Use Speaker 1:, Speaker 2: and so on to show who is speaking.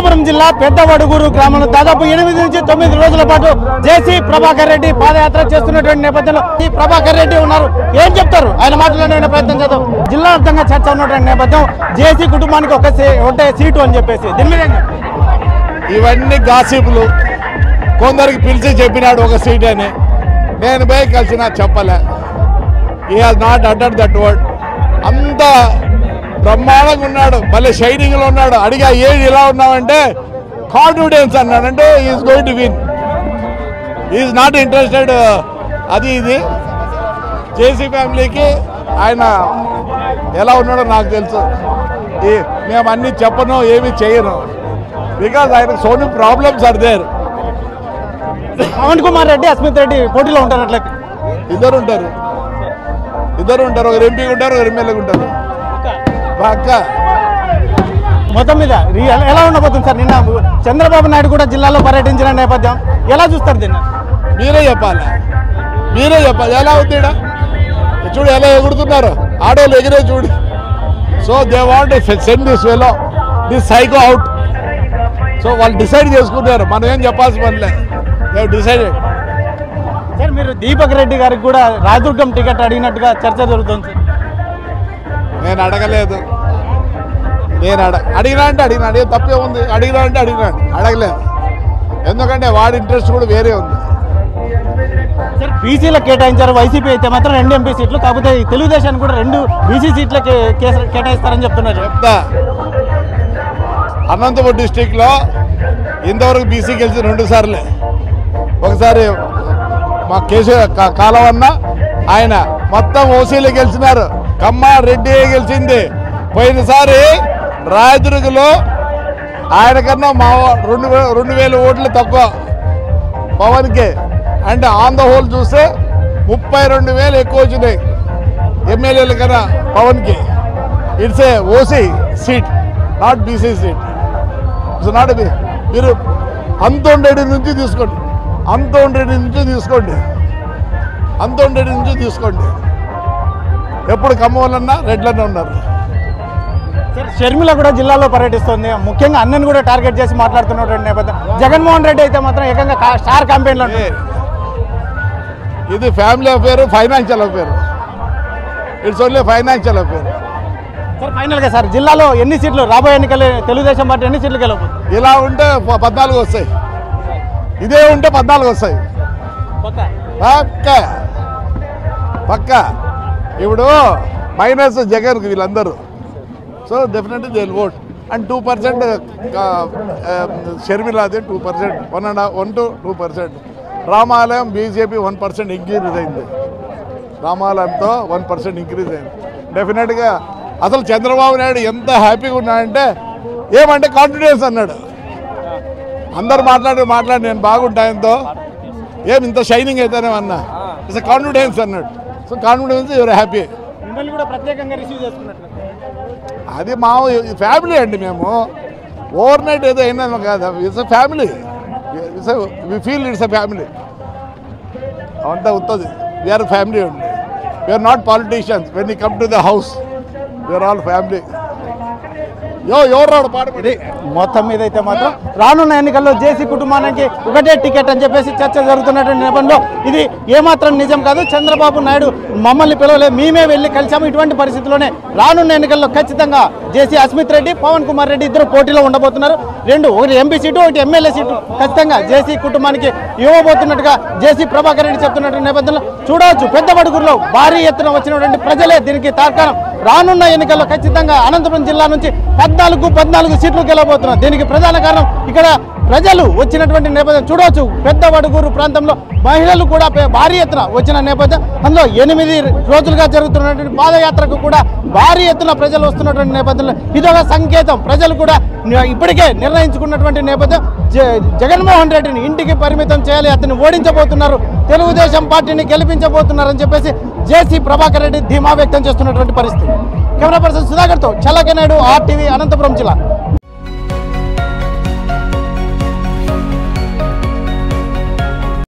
Speaker 1: అనంతపురం జిల్లా పెద్దవడుగూరు గ్రామంలో దాదాపు 8 నుంచి 9 రోజుల పాటు జేసీ ప్రభాకర్ రెడ్డి పాదయాత్ర చేస్తున్నటువంటి నేపథ్యంలో ఈ ప్రభాకర్ రెడ్డి ఉన్నారు. ఏం చెప్తారు ఆయన మాట్లాడే ప్రయత్నం చేద్దాం. జిల్లా వ్యాప్తంగా చర్చ ఉన్నటువంటి నేపథ్యం జేసీ కుటుంబానికి ఒకటే సీటు అని చెప్పేసి దీని మీద
Speaker 2: ఇవన్నీ గాసిపులు. కొందరికి పిలిచి చెప్పినాడు ఒక సీట్ అని, నేను పోయి కలిసిన చెప్పలే. హీ హాజ్ నాట్ అటెడ్ దట్ వర్డ్. అంత బ్రహ్మాండంగా ఉన్నాడు, మళ్ళీ షైనింగ్లో ఉన్నాడు. అడిగా ఏది ఇలా ఉన్నామంటే కాన్ఫిడెన్స్ అన్నాడంటే is going to win, is not interested. అది ఇది జేసీ ఫ్యామిలీకి ఆయన ఎలా ఉన్నాడో నాకు తెలుసు. మేము అన్నీ చెప్పను, ఏమి చేయను, బికాజ్ ఆయన so many problems are there.
Speaker 1: Pavan Kumar Reddy, Asmit Reddy పోటీలో ఉంటారు. అట్లా
Speaker 2: ఇద్దరు ఉంటారు, ఒకరు ఎంపీగా ఉంటారు, ఒకరు ఎమ్మెల్యేగా ఉంటారు. పక్క
Speaker 1: మొత్తం మీద ఎలా ఉండబోతుంది సార్? నిన్న చంద్రబాబు నాయుడు కూడా జిల్లాలో పర్యటించిన నేపథ్యం ఎలా చూస్తారు దీన్ని?
Speaker 2: మీరే చెప్పాలి. ఎలా ఉంది చూడు, ఎలా ఎగురుతున్నారు ఆడోళ్ళు ఎగిరే చూడు. So they want send this Velo, this psycho out. So వాళ్ళు డిసైడ్ చేసుకున్నారు, మనం ఏం చెప్పాల్సిన పనిలే. They decided.
Speaker 1: సార్ మీరు దీపక్ రెడ్డి గారికి కూడా రాజదుర్గం టికెట్ అడిగినట్టుగా చర్చ జరుగుతుంది సార్.
Speaker 2: నేను అడగలేదు. అడిగినా అడిగే తప్పే ఉంది. అడగలేదు. ఎందుకంటే వాడి ఇంట్రెస్ట్ కూడా వేరే ఉంది.
Speaker 1: సార్ బీసీలకు కేటాయించారు, వైసీపీ అయితే మాత్రం 2 ఎంపీ సీట్లు, కాకపోతే తెలుగుదేశానికి కూడా 2 బీసీ సీట్లు కేటాయిస్తారని చెప్తున్నారు.
Speaker 2: అనంతపురం డిస్టిక్లో ఇంతవరకు బీసీ గెలిచి 2 సార్లే. ఒకసారి మా కాలవన్న ఆయన మొత్తం ఓసీలు గెలిచినారు. కమ్మ రెడ్డి గెలిచింది. పోయినసారి రాయదుర్గలో ఆయన కన్నా మా 2,000 ఓట్లు తక్కువ పవన్కి. అంటే ఆన్ ద హోల్ చూస్తే 32,000 ఎక్కువ వచ్చినాయి ఎమ్మెల్యేల కన్నా పవన్కి. It's a OC seat, not BC seat. It's not మీరు అంతోండేడి నుంచి తీసుకోండి. ఎప్పుడు ఖమ్మంలన్నా రెడ్లన్నా ఉన్నారు.
Speaker 1: సార్ షర్మిల కూడా జిల్లాలో పర్యటిస్తుంది. ముఖ్యంగా అన్నని కూడా టార్గెట్ చేసి మాట్లాడుతున్నటువంటి నేపథ్యం. జగన్మోహన్ రెడ్డి అయితే మాత్రం ఏకంగా స్టార్ క్యాంపెయిన్లో
Speaker 2: ఇది family affair, financial affair. It's only financial affair.
Speaker 1: Sir ఫైనల్గా సార్ జిల్లాలో ఎన్ని సీట్లు రాబోయే ఎన్నికలు తెలుగుదేశం పార్టీ ఎన్ని సీట్లు గెలవబోతుంది?
Speaker 2: ఇలా ఉంటే 14 వస్తాయి. ఇదే ఉంటే 14 వస్తాయి పక్క. ఇప్పుడు మైనస్ జగన్కి వీళ్ళందరూ. So definitely they will vote. And 2% షర్మిలాది 2%, 1 to 2%. రామాలయం బీజేపీ 1% ఇంక్రీజ్ అయింది. రామాలయంతో 1% ఇంక్రీజ్ అయింది. డెఫినెట్గా అసలు చంద్రబాబు నాయుడు ఎంత హ్యాపీగా ఉన్నాడంటే, ఏమంటే కాన్ఫిడెన్స్ అన్నాడు. అందరు మాట్లాడి నేను బాగుంటాయంతో ఏం ఇంత షైనింగ్ అయితేనే అన్నా. ఇట్స్ కాన్ఫిడెన్స్ అన్నాడు. So confidence your happy.
Speaker 1: మిమ్మల్ని కూడా ప్రత్యేకంగా రిసీవ్ చేసుకున్నట్లు
Speaker 2: అది మా ఫ్యామిలీ అండి. మేము ఓవర్ నైట్ ఏదో అయినా కాదు. It's a family. We feel it's a family. అంతా వస్తుంది. వీఆర్ ఫ్యామిలీ అండి. We are not politicians. When you come to the house we are all family. ఎవరు పాడపడి
Speaker 1: మొత్తం మీద అయితే మాత్రం రానున్న ఎన్నికల్లో జేసీ కుటుంబానికి ఒకటే టికెట్ అని చెప్పేసి చర్చ జరుగుతున్నటువంటి నేపథ్యంలో ఇది ఏమాత్రం నిజం కాదు. చంద్రబాబు నాయుడు మమ్మల్ని పిలవలేదు, మేమే వెళ్ళి కలిసాము. ఇటువంటి పరిస్థితుల్లోనే రానున్న ఎన్నికల్లో ఖచ్చితంగా జేసీ అస్మిత్ రెడ్డి, పవన్ కుమార్ రెడ్డి ఇద్దరు పోటీలో ఉండబోతున్నారు. ఒకటి ఎంపీ సీటు, ఒకటి ఎమ్మెల్యే సీటు ఖచ్చితంగా జేసీ కుటుంబానికి ఇవ్వబోతున్నట్టుగా జేసీ ప్రభాకర్ రెడ్డి చెప్తున్నటువంటి నేపథ్యంలో చూడవచ్చు. పెద్దవడుగురులో భారీ ఎత్తున వచ్చినటువంటి ప్రజలే దీనికి తార్కాణం. రానున్న ఎన్నికల్లో ఖచ్చితంగా అనంతపురం జిల్లా నుంచి 14 సీట్లు గెలవబోతున్నారు. దీనికి ప్రధాన కారణం ఇక్కడ ప్రజలు వచ్చినటువంటి నేపథ్యం చూడవచ్చు. పెద్దవడుగూరు ప్రాంతంలో మహిళలు కూడా భారీ ఎత్తున వచ్చిన నేపథ్యం. అందులో 8 రోజులుగా జరుగుతున్నటువంటి పాదయాత్రకు కూడా భారీ ఎత్తున ప్రజలు వస్తున్నటువంటి నేపథ్యంలో ఇదొక సంకేతం. ప్రజలు కూడా ఇప్పటికే నిర్ణయించుకున్నటువంటి నేపథ్యం. జగన్మోహన్ రెడ్డిని ఇంటికి పరిమితం చేయాలి, అతన్ని ఓడించబోతున్నారు, తెలుగుదేశం పార్టీని గెలిపించబోతున్నారని చెప్పేసి జేసీ ప్రభాకర్ రెడ్డి ధీమా వ్యక్తం చేస్తున్నటువంటి పరిస్థితి. కెమెరా పర్సన్ సుధాకర్తో చల్లకనాయుడు, RTV, అనంతపురం జిల్లా.